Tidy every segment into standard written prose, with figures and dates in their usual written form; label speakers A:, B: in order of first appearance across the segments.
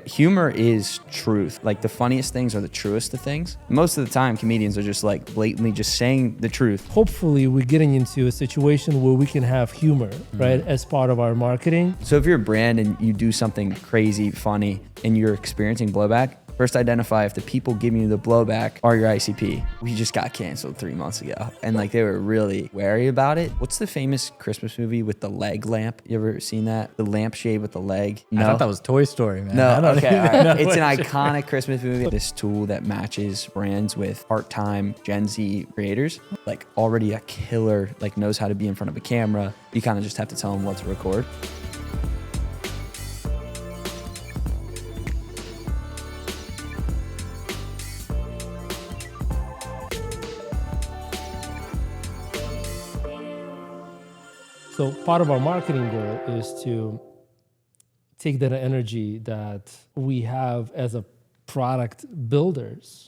A: Humor is truth. Like the funniest things are the truest of things. Most of the time, comedians are just like blatantly just saying the truth.
B: Hopefully, we're getting into a situation where we can have humor, right, as part of our marketing.
A: So if you're a brand and you do something crazy, funny, and you're experiencing blowback, first identify if the people giving you the blowback are your ICP. We just got canceled 3 months ago, and like they were really wary about it. What's the famous Christmas movie with the leg lamp? You ever seen that? The lampshade with the leg?
C: No? I thought that was Toy Story, man.
A: No, okay, all right. It's an iconic Christmas movie. This tool that matches brands with part-time Gen Z creators, like already a killer, like knows how to be in front of a camera. You kind of just have to tell them what to record.
B: So part of our marketing goal is to take that energy that we have as a product builders,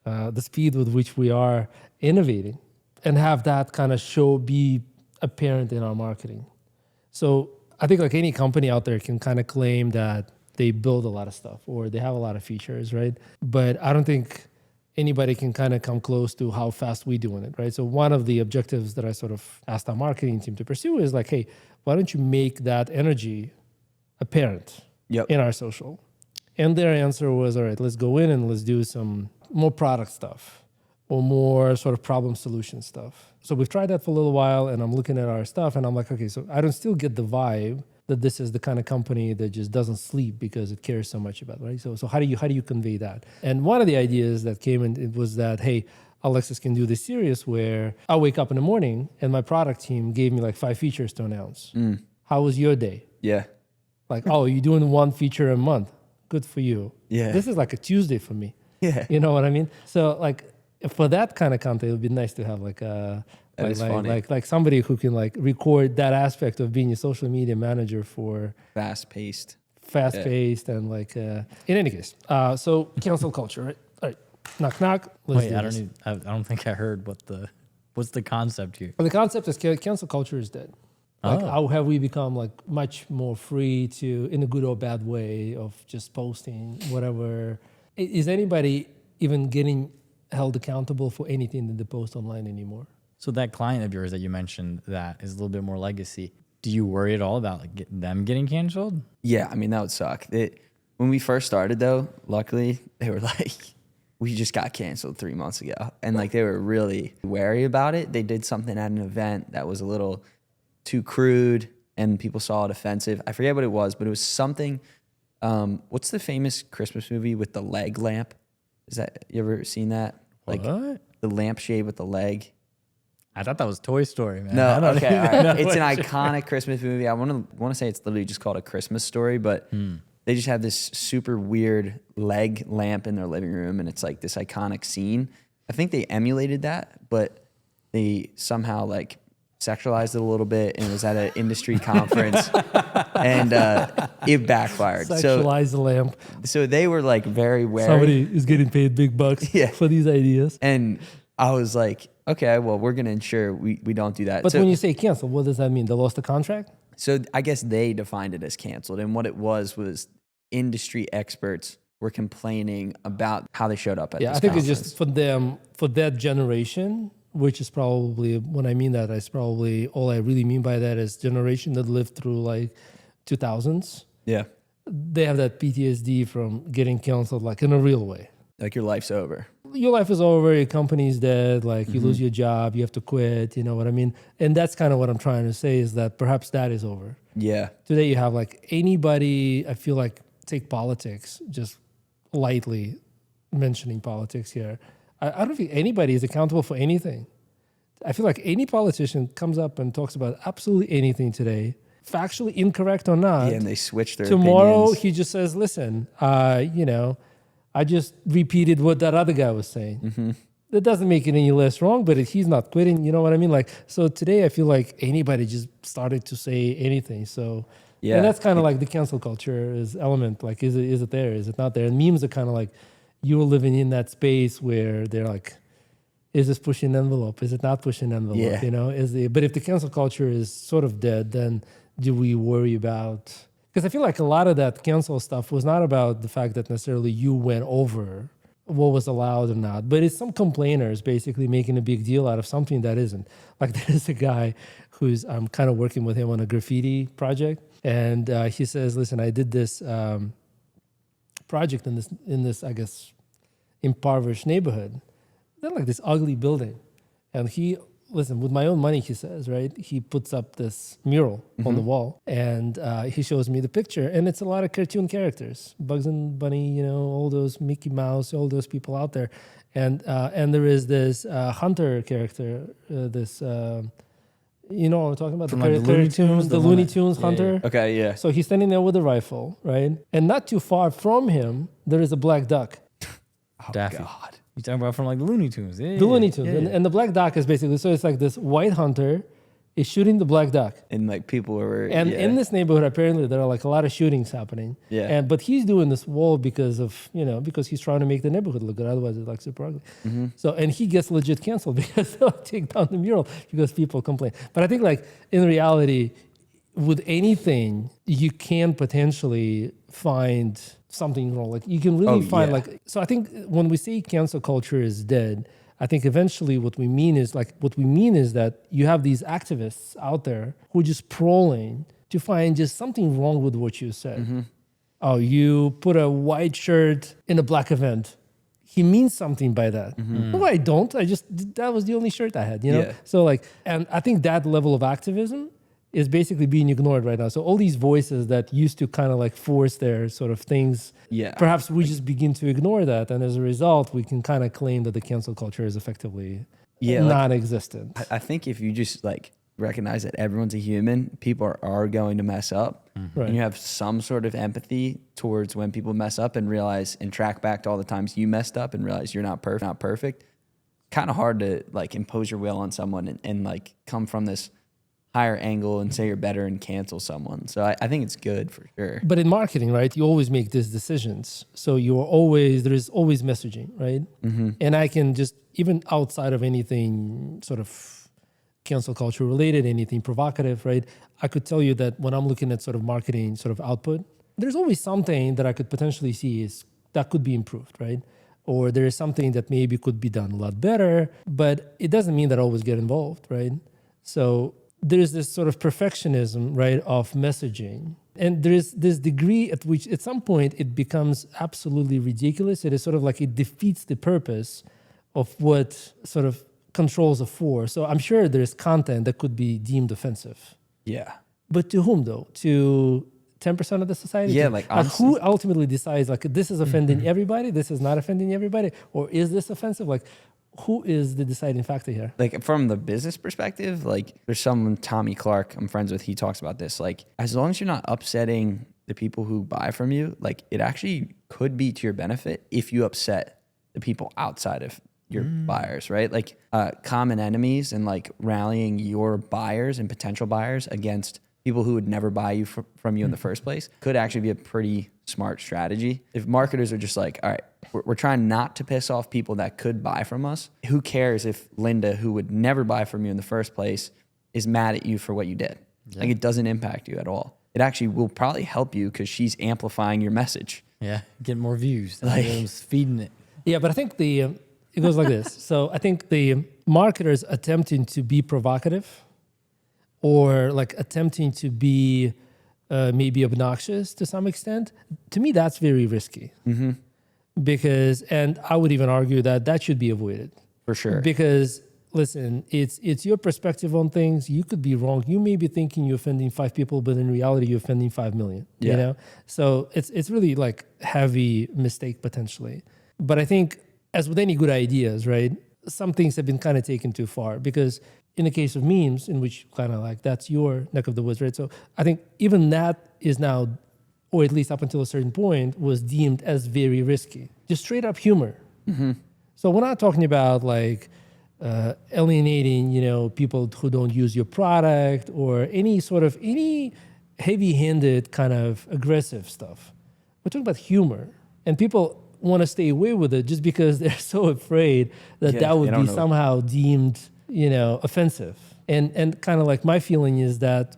B: the speed with which we are innovating, and have that kind of be apparent in our marketing. So I think like any company out there can kind of claim that they build a lot of stuff or they have a lot of features, right? But I don't think anybody can kind of come close to how fast we're doing it, right? So one of the objectives that I sort of asked our marketing team to pursue is like, hey, why don't you make that energy apparent in our social? And their answer was, all right, let's go in and let's do some more product stuff or more sort of problem solution stuff. So we've tried that for a little while, and I'm looking at our stuff and I'm like, okay, so I don't still get the vibe that this is the kind of company that just doesn't sleep because it cares so much about it, right? So how do you convey that? And one of the ideas that came in, it was that, hey, Alexis can do this series where I wake up in the morning and my product team gave me like 5 features to announce. How was your day?
A: Yeah.
B: Like, oh, you're doing 1 feature a month. Good for you.
A: Yeah.
B: This is like a Tuesday for me.
A: Yeah.
B: You know what I mean? So like for that kind of content, it would be nice to have like a like somebody who can like record that aspect of being a social media manager for
A: fast-paced
B: and like in any case. So cancel culture, right? All right, knock knock.
C: Wait, I don't think I heard what's the concept here.
B: Well, the concept is cancel culture is dead. Like how have we become like much more free to, in a good or bad way, of just posting whatever? Is anybody even getting held accountable for anything that they post online anymore?
C: So that client of yours that you mentioned that is a little bit more legacy, do you worry at all about like them getting canceled?
A: Yeah, I mean, that would suck. When we first started, though, luckily, they were like, we just got canceled 3 months ago. And like they were really wary about it. They did something at an event that was a little too crude and people saw it offensive. I forget what it was, but it was something. What's the famous Christmas movie with the leg lamp? You ever seen that? Like
C: what?
A: The lampshade with the leg.
C: I thought that was Toy Story, man.
A: No, okay, all right. It's an iconic Christmas movie. I want to say it's literally just called A Christmas Story, but they just have this super weird leg lamp in their living room, and it's like this iconic scene. I think they emulated that, but they somehow like sexualized it a little bit, and it was at an industry conference, and it backfired.
B: Sexualize the lamp.
A: So they were like very wary.
B: Somebody is getting paid big bucks for these ideas.
A: And I was like, okay, well, we're going to ensure we don't do that.
B: But when you say cancel, what does that mean? They lost the contract?
A: So I guess they defined it as canceled. And what it was industry experts were complaining about how they showed up at this conference.
B: I think it's just for them, for that generation, which is probably, when I mean that, it's probably all I really mean by that is generation that lived through like 2000s.
A: Yeah.
B: They have that PTSD from getting canceled like in a real way.
A: Like your life's over.
B: Your life is over, your company's dead, like you lose your job, you have to quit, you know what I mean? And that's kind of what I'm trying to say is that perhaps that is over.
A: Yeah.
B: Today you have like anybody, I feel like, take politics, just lightly mentioning politics here. I don't think anybody is accountable for anything. I feel like any politician comes up and talks about absolutely anything today, factually incorrect or not.
A: Yeah, and they switch their
B: Tomorrow
A: opinions.
B: he just says, listen, I just repeated what that other guy was saying. That doesn't make it any less wrong, but he's not quitting. You know what I mean? Like, so today I feel like anybody just started to say anything. So yeah, and that's kind of like the cancel culture is element. Like, is it there? Is it not there? And memes are kind of like you're living in that space where they're like, is this pushing envelope? Is it not pushing envelope?
A: Yeah.
B: You know, but if the cancel culture is sort of dead, then do we worry about Because I feel like a lot of that cancel stuff was not about the fact that necessarily you went over what was allowed or not, but it's some complainers basically making a big deal out of something that isn't. Like there's a guy who's, I'm kind of working with him on a graffiti project, and he says, listen, I did this project in this, I guess, impoverished neighborhood. They're like this ugly building. And listen, with my own money, he says, right? He puts up this mural on the wall, and he shows me the picture, and it's a lot of cartoon characters, Bugs and Bunny, all those Mickey Mouse, all those people out there, and there is this hunter character, this. You know what I'm talking about?
C: From like the Looney Tunes?
B: The Looney Tunes hunter.
A: Yeah. Okay, yeah.
B: So he's standing there with a rifle, right? And not too far from him, there is a black duck.
A: Oh,
C: Daffy.
A: God.
C: You talking about from like the Looney Tunes? Yeah,
B: The Looney Tunes.
C: yeah.
B: And the black duck is basically, so it's like this white hunter is shooting the black duck.
A: And like people were...
B: And in this neighborhood, apparently there are like a lot of shootings happening.
A: Yeah.
B: But he's doing this wall because of, because he's trying to make the neighborhood look good. Otherwise it's like super ugly. So, and he gets legit canceled because they'll take down the mural because people complain. But I think like in reality, with anything, you can potentially find something wrong. Like you can really find so I think when we say cancel culture is dead, I think eventually what we mean is that you have these activists out there who are just prowling to find just something wrong with what you said. Oh, you put a white shirt in a black event. He means something by that. No, I don't. That was the only shirt I had,
A: Yeah.
B: So and I think that level of activism is basically being ignored right now. So all these voices that used to kind of like force their sort of things, perhaps we just begin to ignore that. And as a result, we can kind of claim that the cancel culture is effectively non-existent.
A: I think if you just like recognize that everyone's a human, people are going to mess up.
B: Right.
A: And you have some sort of empathy towards when people mess up and realize and track back to all the times you messed up and realize you're not perfect. Kind of hard to like impose your will on someone and like come from this higher angle and say you're better and cancel someone. So I think it's good for sure.
B: But in marketing, right, you always make these decisions. So there is always messaging, right? And I can just, even outside of anything sort of cancel culture related, anything provocative, right? I could tell you that when I'm looking at sort of marketing sort of output, there's always something that I could potentially see that could be improved, right? Or there is something that maybe could be done a lot better, but it doesn't mean that I always get involved, right? So there's this sort of perfectionism, right, of messaging. And there's this degree at which at some point it becomes absolutely ridiculous. It is sort of like it defeats the purpose of what sort of controls are for. So I'm sure there's content that could be deemed offensive.
A: Yeah.
B: But to whom though? To 10% of the society?
A: Yeah, like honestly,
B: who ultimately decides like this is offending everybody, this is not offending everybody, or is this offensive? Like who is the deciding factor here?
A: Like from the business perspective, like there's someone, Tommy Clark, I'm friends with, he talks about this. Like as long as you're not upsetting the people who buy from you, like it actually could be to your benefit if you upset the people outside of your buyers, right? Like common enemies and like rallying your buyers and potential buyers against people who would never buy you from you in the first place could actually be a pretty smart strategy. If marketers are just like, all right, we're trying not to piss off people that could buy from us. Who cares if Linda, who would never buy from you in the first place, is mad at you for what you did? Yeah. Like it doesn't impact you at all. It actually will probably help you because she's amplifying your message.
C: Yeah, get more views.
A: Like,
C: feeding it.
B: Yeah, but I think it goes like this. So I think the marketers attempting to be provocative or like attempting to be maybe obnoxious to some extent, to me, that's very risky. Because, and I would even argue that should be avoided.
A: For sure.
B: Because listen, it's your perspective on things. You could be wrong. You may be thinking you're offending 5 people, but in reality, you're offending 5 million, you know? So it's really like heavy mistake potentially. But I think as with any good ideas, right, some things have been kind of taken too far because in the case of memes, in which kind of like that's your neck of the woods, right? So I think even that is now, or at least up until a certain point, was deemed as very risky. Just straight up humor. So we're not talking about like alienating, people who don't use your product or any heavy-handed kind of aggressive stuff. We're talking about humor, and people want to stay away with it just because they're so afraid that would be somehow deemed, offensive. And kind of like my feeling is that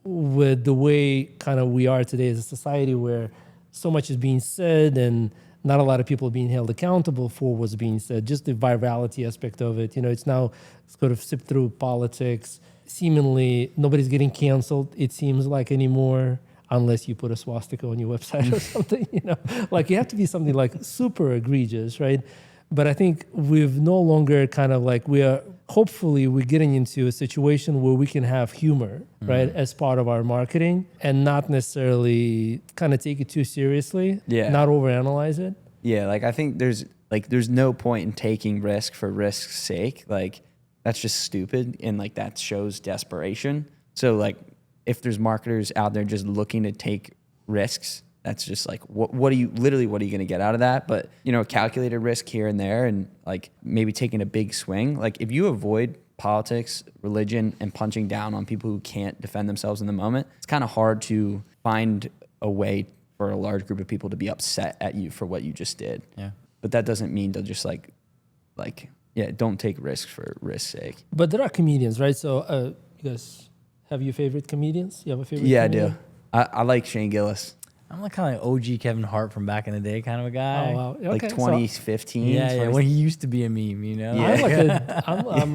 B: with the way kind of we are today as a society where so much is being said and not a lot of people are being held accountable for what's being said, just the virality aspect of it. It's now sort of sipped through politics. Seemingly, nobody's getting canceled, it seems like, anymore, unless you put a swastika on your website or something, Like, you have to be something like super egregious, right? But I think we've no longer kind of like, hopefully we're getting into a situation where we can have humor, right, as part of our marketing and not necessarily kind of take it too seriously, not overanalyze it.
A: Yeah, like I think there's no point in taking risk for risk's sake. Like, that's just stupid, and like that shows desperation. So like, if there's marketers out there just looking to take risks, that's just like, what are you going to get out of that? But, calculated risk here and there, and like maybe taking a big swing. Like, if you avoid politics, religion, and punching down on people who can't defend themselves in the moment, it's kind of hard to find a way for a large group of people to be upset at you for what you just did.
C: Yeah.
A: But that doesn't mean to just don't take risks for risk's sake.
B: But there are comedians, right? So you guys have your favorite comedians? You have a favorite comedian?
A: I do. I like Shane Gillis.
C: I'm like kind of like OG Kevin Hart from back in the day kind of a guy.
B: Oh, wow. Okay,
A: like 2015.
C: Yeah, when he used to be a meme,
A: Yeah.
B: I'm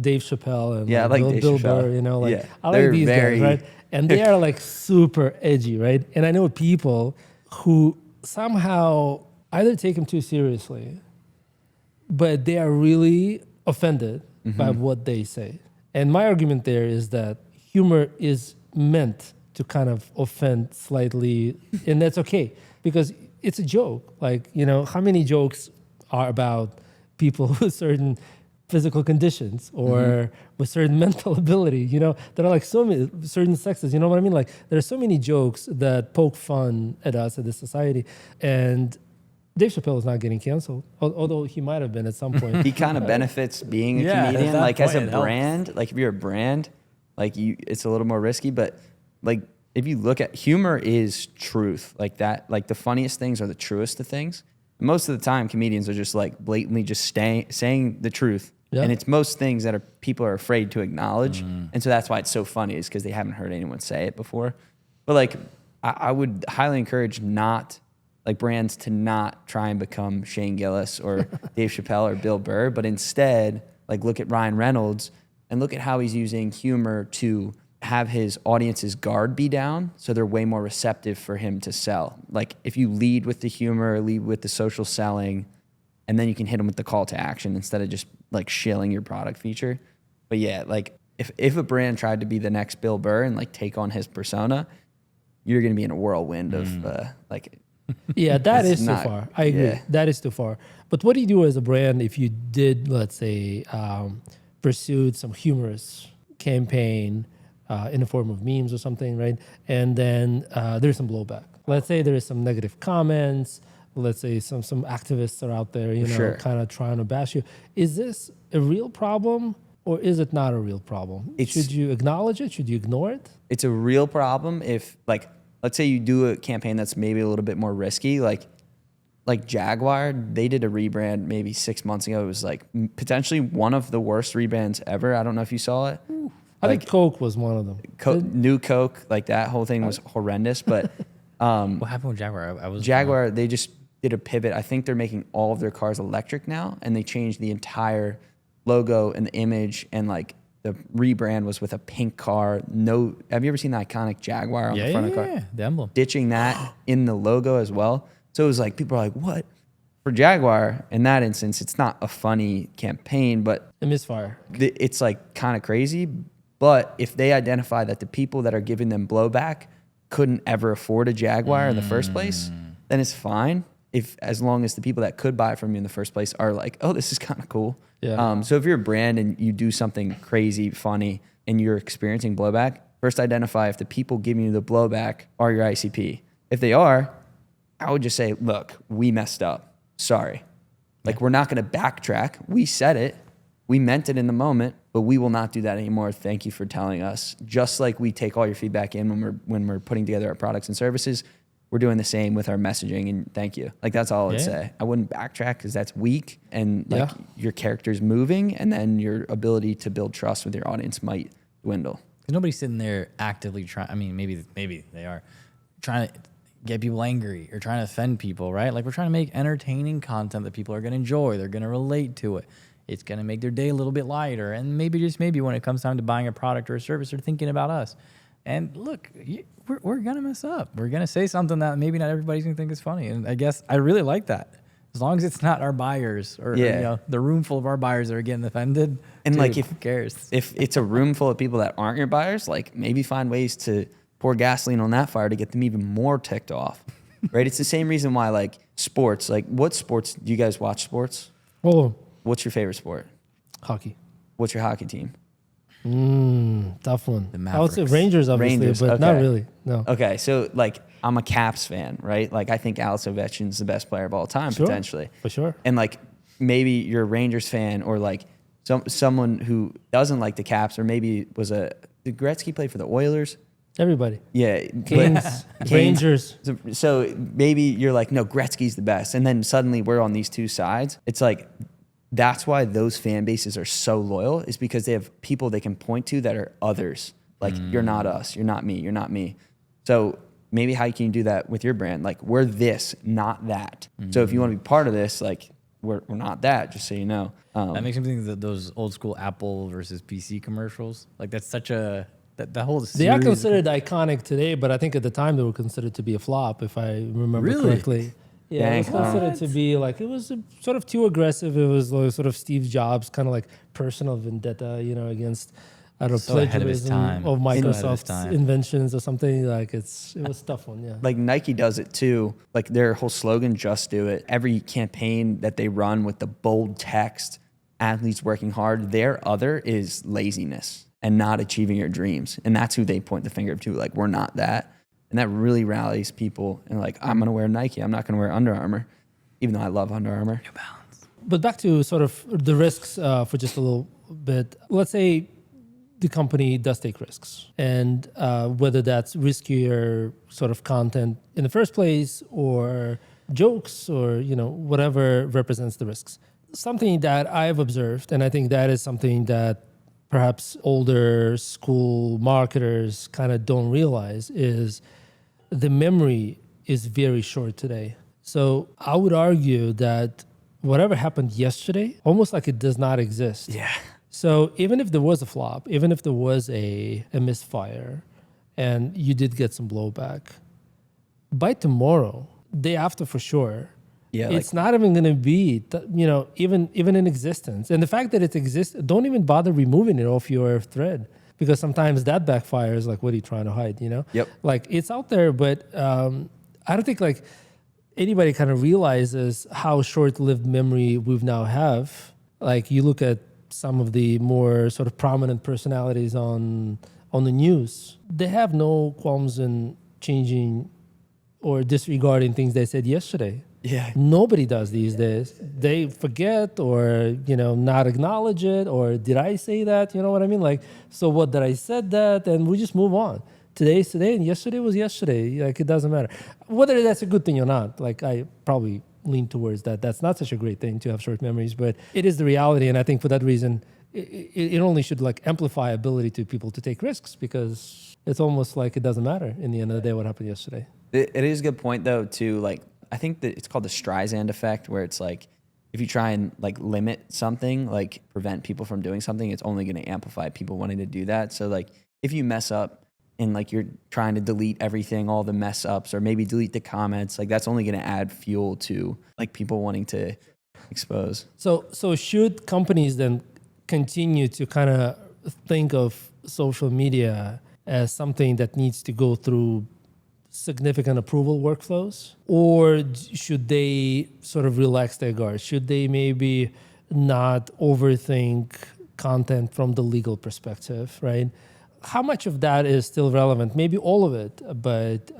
B: Dave Chappelle and
A: I like
B: Bill
A: Dave
B: Chappelle.
A: Chappelle.
B: I like these guys, right? And they are like super edgy, right? And I know people who somehow either take them too seriously, but they are really offended by what they say. And my argument there is that humor is meant to kind of offend slightly, and that's okay because it's a joke. Like, how many jokes are about people with certain physical conditions or with certain mental ability? There are like so many certain sexes. You know what I mean? Like, there are so many jokes that poke fun at us, at this society, and Dave Chappelle is not getting canceled, although he might have been at some point.
A: He kind of benefits being a comedian. Like, as a brand, like if you're a brand, like it's a little more risky, but like if you look at humor is truth, like that, like the funniest things are the truest of things. Most of the time, comedians are just like blatantly just saying the truth. Yeah. And it's most things that people are afraid to acknowledge. And so that's why it's so funny, is because they haven't heard anyone say it before. But like, I would highly encourage brands to not try and become Shane Gillis or Dave Chappelle or Bill Burr, but instead like look at Ryan Reynolds and look at how he's using humor to have his audience's guard be down, so they're way more receptive for him to sell. Like, if you lead with the humor, lead with the social selling, and then you can hit them with the call to action instead of just like shilling your product feature. But yeah, like if a brand tried to be the next Bill Burr and like take on his persona, you're going to be in a whirlwind of
B: Yeah, that is too far. I agree. Yeah. That is too far. But what do you do as a brand if you did, let's say, pursued some humorous campaign in the form of memes or something, right? And then there's some blowback. Let's say there is some negative comments. Let's say some activists are out there, kind of trying to bash you. Is this a real problem or is it not a real problem? Should you acknowledge it? Should you ignore it?
A: It's a real problem if, like, let's say you do a campaign that's maybe a little bit more risky, like Jaguar, they did a rebrand maybe 6 months ago. It was like potentially one of the worst rebrands ever. I don't know if you saw it.
B: I think Coke was one of them.
A: New Coke, like that whole thing was horrendous. But
C: what happened with Jaguar?
A: Jaguar, they just did a pivot. I think they're making all of their cars electric now, and they changed the entire logo and the image, and like the rebrand was with a pink car. Have you ever seen the iconic Jaguar on the front of the car?
C: Yeah, the emblem.
A: Ditching that in the logo as well. So it was like, people are like, what? For Jaguar, in that instance, it's not a funny campaign, but
B: it misfire.
A: It's like kind of crazy. But if they identify that the people that are giving them blowback couldn't ever afford a Jaguar in the first place, then it's fine. As long as the people that could buy it from you in the first place are like, oh, this is kind of cool.
B: Yeah.
A: So if you're a brand and you do something crazy, funny, and you're experiencing blowback, first identify if the people giving you the blowback are your ICP. If they are, I would just say, look, we messed up. Sorry. Like, we're not going to backtrack. We said it. We meant it in the moment, but we will not do that anymore. Thank you for telling us. Just like we take all your feedback in when we're putting together our products and services, we're doing the same with our messaging, and thank you. Like, that's all I'd say. I wouldn't backtrack because that's weak, and like your character's moving, and then your ability to build trust with your audience might dwindle.
C: Because nobody's sitting there actively trying. I mean, maybe they are trying to get people angry or trying to offend people, right? Like we're trying to make entertaining content that people are going to enjoy. They're going to relate to it. It's going to make their day a little bit lighter. And maybe, just maybe, when it comes time to buying a product or a service, they're thinking about us. And look, we're going to mess up. We're going to say something that maybe not everybody's going to think is funny. And I guess I really like that. As long as it's not our buyers or the room full of our buyers that are getting offended.
A: And
C: dude,
A: like,
C: who cares?
A: If it's a room full of people that aren't your buyers, like maybe find ways to pour gasoline on that fire to get them even more ticked off, right? It's the same reason why, like, sports, like, what sports, do you guys watch sports?
B: Oh,
A: What's your favorite sport?
B: hockey.
A: What's your hockey team?
B: Tough one.
C: The
B: I would say
C: Mavericks.
B: Rangers, obviously,
A: Rangers,
B: but not
A: okay.
B: really. No.
A: Okay, so like I'm a Caps fan, right? Like I think Alex Ovechkin's the best player of all time,
B: Sure.
A: potentially.
B: For sure.
A: And like maybe you're a Rangers fan, or like someone who doesn't like the Caps, or maybe did Gretzky play for the Oilers?
B: Everybody.
A: Yeah,
B: Kings, Rangers.
A: So maybe you're like, no, Gretzky's the best, and then suddenly we're on these two sides. It's like that's why those fan bases are so loyal, is because they have people they can point to that are others. Like you're not us, you're not me, you're not me. So maybe how can you do that with your brand? Like we're this, not that. So if you want to be part of this, like we're not that. Just so you know.
C: That makes me think that those old school Apple versus PC commercials. Like that's such a that whole series.
B: They are considered iconic today, but I think at the time they were considered to be a flop, if I remember
C: Really?
B: correctly. Yeah, it was
A: Dang.
B: considered to be like, it was sort of too aggressive. It was like sort of Steve Jobs, kind of like personal vendetta, against, I don't know,
C: So ahead of his
B: plagiarism
C: time.
B: of
C: So ahead of his
B: Microsoft's
C: time.
B: inventions or something. Like it was a tough one, yeah.
A: Like Nike does it too. Like their whole slogan, "Just Do It." Every campaign that they run with the bold text, athletes working hard, their other is laziness and not achieving your dreams. And that's who they point the finger to. Like, we're not that. And that really rallies people. And like, I'm going to wear Nike. I'm not going to wear Under Armour, even though I love Under Armour.
C: New Balance.
B: But back to sort of the risks for just a little bit. Let's say the company does take risks, and whether that's riskier sort of content in the first place, or jokes, or whatever represents the risks. Something that I've observed, and I think that is something that perhaps older school marketers kind of don't realize, is the memory is very short today. So I would argue that whatever happened yesterday, almost like it does not exist.
A: Yeah.
B: So even if there was a flop, even if there was a misfire, and you did get some blowback, by tomorrow, day after for sure,
A: Yeah.
B: it's not even going to be, even in existence. And the fact that it exists, don't even bother removing it off your thread, because sometimes that backfires. Like, what are you trying to hide?
A: Yep.
B: Like, it's out there, but I don't think like anybody kind of realizes how short-lived memory we've now have. Like, you look at some of the more sort of prominent personalities on the news, they have no qualms in changing or disregarding things they said yesterday.
A: Yeah.
B: Nobody does these days. They forget, or not acknowledge it, or did I say that? You know what I mean? Like, so what, did I said that? And we just move on. Today's today, and yesterday was yesterday. Like, it doesn't matter whether that's a good thing or not. Like, I probably lean towards that. That's not such a great thing to have short memories, but it is the reality. And I think for that reason, it only should like amplify ability to people to take risks, because it's almost like it doesn't matter in the end of the day what happened yesterday.
A: It is a good point though, too. Like, I think that it's called the Streisand effect, where it's like, if you try and like limit something, like prevent people from doing something, it's only going to amplify people wanting to do that. So like, if you mess up and like you're trying to delete everything, all the mess ups, or maybe delete the comments, like that's only going to add fuel to like people wanting to expose.
B: So should companies then continue to kind of think of social media as something that needs to go through significant approval workflows, or should they sort of relax their guard? Should they maybe not overthink content from the legal perspective, right? How much of that is still relevant? Maybe all of it, but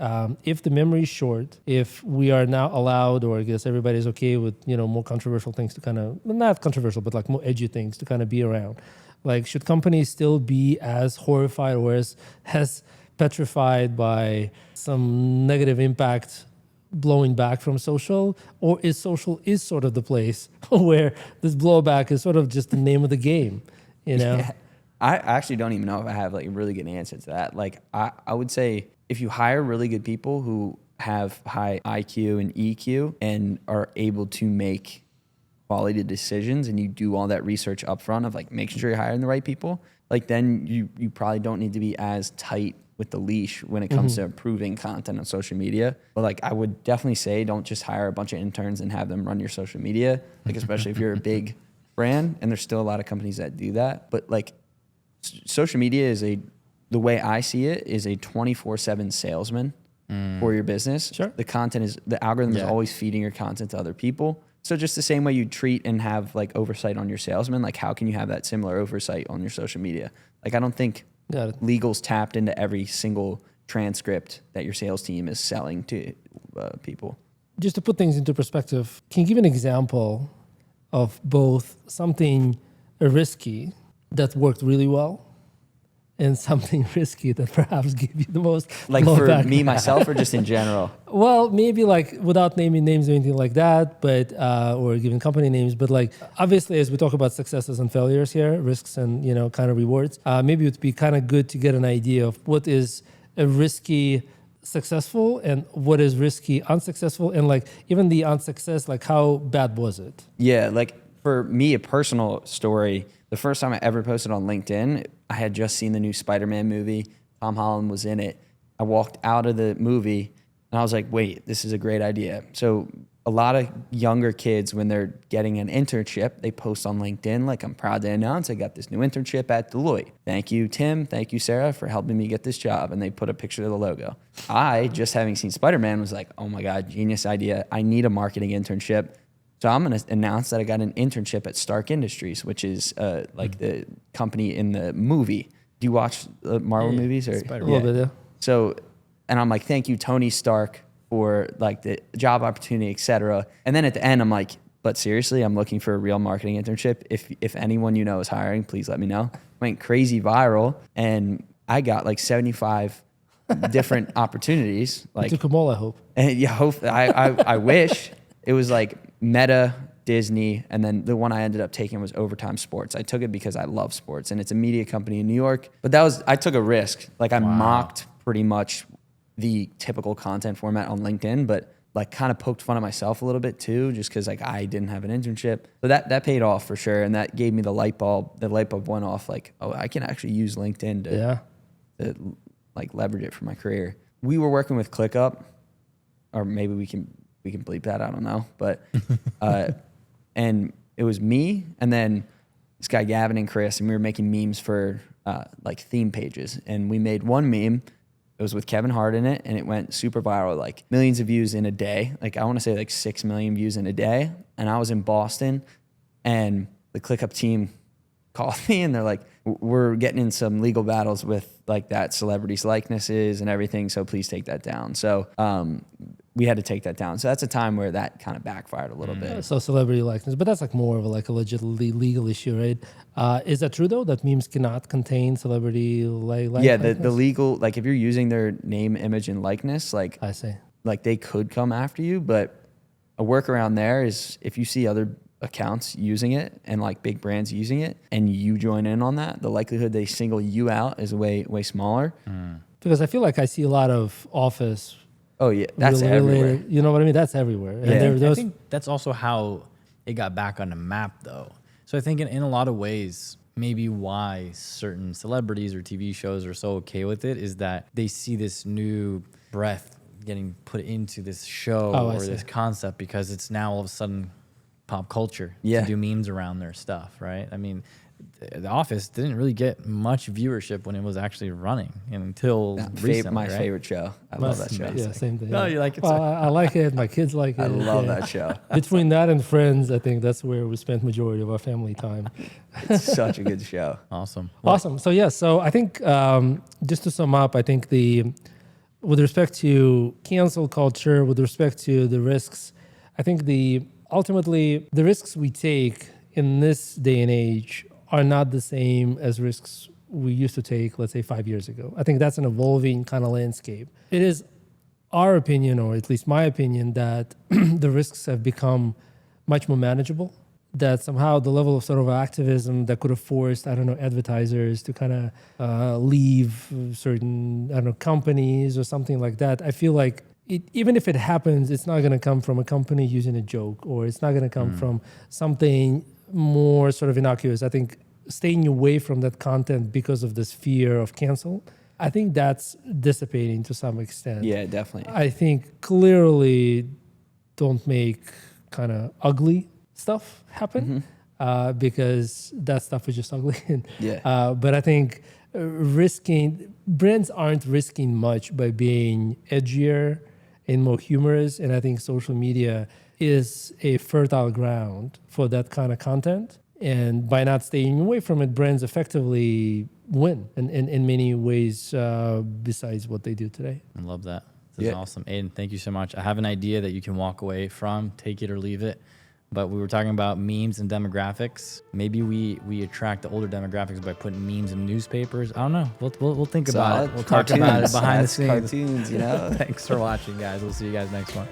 B: if the memory is short, if we are now allowed, or I guess everybody's okay with, more controversial things to kind of, not controversial, but like more edgy things to kind of be around. Like, should companies still be as horrified or as petrified by some negative impact blowing back from social, or is social sort of the place where this blowback is sort of just the name of the game,
A: Yeah. I actually don't even know if I have like a really good answer to that. Like I would say if you hire really good people who have high IQ and EQ and are able to make quality decisions, and you do all that research up front of like making sure you're hiring the right people, like then you probably don't need to be as tight with the leash when it comes to improving content on social media. But like I would definitely say don't just hire a bunch of interns and have them run your social media, like especially if you're a big brand, and there's still a lot of companies that do that. But like social media is the way I see it is a 24/7 salesman for your business.
B: Sure.
A: The algorithm is always feeding your content to other people. So just the same way you treat and have like oversight on your salesman, like how can you have that similar oversight on your social media? Like I don't think legal's tapped into every single transcript that your sales team is selling to people.
B: Just to put things into perspective, can you give an example of both something risky that worked really well and something risky that perhaps gave you the most
A: like for
B: blowback?
A: me, myself, or just in general?
B: Well, maybe like without naming names or anything like that, but or giving company names, but like obviously as we talk about successes and failures here, risks and kind of rewards, maybe it would be kind of good to get an idea of what is a risky successful and what is risky unsuccessful, and like even the unsuccess, like how bad was it?
A: Yeah, like for me, a personal story, the first time I ever posted on LinkedIn, I had just seen the new Spider-Man movie. Tom Holland was in it. I walked out of the movie and I was like, wait, this is a great idea. So a lot of younger kids, when they're getting an internship, they post on LinkedIn, like, I'm proud to announce I got this new internship at Deloitte. Thank you, Tim. Thank you, Sarah, for helping me get this job. And they put a picture of the logo. I, just having seen Spider-Man, was like, oh my God, genius idea. I need a marketing internship. So I'm going to announce that I got an internship at Stark Industries, which is like the company in the movie. Do you watch Marvel movies? Or
B: A little bit, yeah.
A: So, and I'm like, thank you, Tony Stark, for like the job opportunity, et cetera. And then at the end, I'm like, but seriously, I'm looking for a real marketing internship. If anyone you know is hiring, please let me know. Went crazy viral, and I got like 75 different opportunities. Like,
B: You took them all, I hope.
A: and yeah, I wish. It was like Meta, Disney, and then the one I ended up taking was Overtime Sports. I took it because I love sports, and it's a media company in New York. But I took a risk. Like I mocked pretty much the typical content format on LinkedIn, but like kind of poked fun at myself a little bit too, just because like I didn't have an internship. So that paid off for sure, and that gave me the light bulb. The light bulb went off. Like, oh, I can actually use LinkedIn to like leverage it for my career. We were working with ClickUp, or maybe we can bleep that. I don't know, but and it was me and then this guy Gavin and Chris, and we were making memes for like theme pages, and we made one meme. It was with Kevin Hart in it, and it went super viral, like millions of views in a day. Like I want to say like 6 million views in a day. And I was in Boston, and the ClickUp team called me, and they're like, we're getting in some legal battles with like that celebrities' likenesses and everything, so please take that down. So we had to take that down. So that's a time where that kind of backfired a little bit.
B: So celebrity likeness, but that's like more of a legitimately legal issue, right? Is that true though, that memes cannot contain celebrity likeness?
A: Yeah, the legal, like if you're using their name, image, and likeness, like
B: I see.
A: Like they could come after you, but a workaround there is if you see other accounts using it and like big brands using it and you join in on that, the likelihood they single you out is way smaller.
B: Because I feel like I see a lot of Office.
A: Oh yeah, that's everywhere.
B: You know what I mean? That's everywhere.
A: Yeah.
B: And
C: I think that's also how it got back on the map, though. So I think in a lot of ways, maybe why certain celebrities or TV shows are so okay with it is that they see this new breath getting put into this show or this concept, because it's now all of a sudden pop culture to do memes around their stuff, right? I mean, The Office didn't really get much viewership when it was actually running until recently,
A: my
C: right?
A: favorite show. I love that show.
B: Yeah, same thing.
C: No, you like it?
B: Well, I like it. My kids like it.
A: I love that show.
B: Between that and Friends, I think that's where we spent majority of our family time.
A: It's such a good show.
C: Awesome.
B: Awesome. So so I think just to sum up, I think with respect to cancel culture, with respect to the risks, I think ultimately the risks we take in this day and age are not the same as risks we used to take, let's say 5 years ago. I think that's an evolving kind of landscape. It is our opinion, or at least my opinion, that the risks have become much more manageable. that somehow the level of sort of activism that could have forced, I don't know, advertisers to kind of leave certain, I don't know, companies or something like that. I feel like even if it happens, it's not going to come from a company using a joke, or it's not going to come from something more sort of innocuous. I think staying away from that content because of this fear of cancel, I think that's dissipating to some extent.
A: Yeah, definitely.
B: I think clearly don't make kind of ugly stuff happen because that stuff is just ugly. But I think brands aren't risking much by being edgier and more humorous. And I think social media is a fertile ground for that kind of content. And by not staying away from it, brands effectively win in many ways besides what they do today.
C: I love that. This is awesome. Aiden, thank you so much. I have an idea that you can walk away from, take it or leave it. But we were talking about memes and demographics. Maybe we attract the older demographics by putting memes in newspapers. I don't know. We'll think about it. We'll talk about it behind the scenes.
A: Cartoons, you know.
C: Thanks for watching, guys. We'll see you guys next one.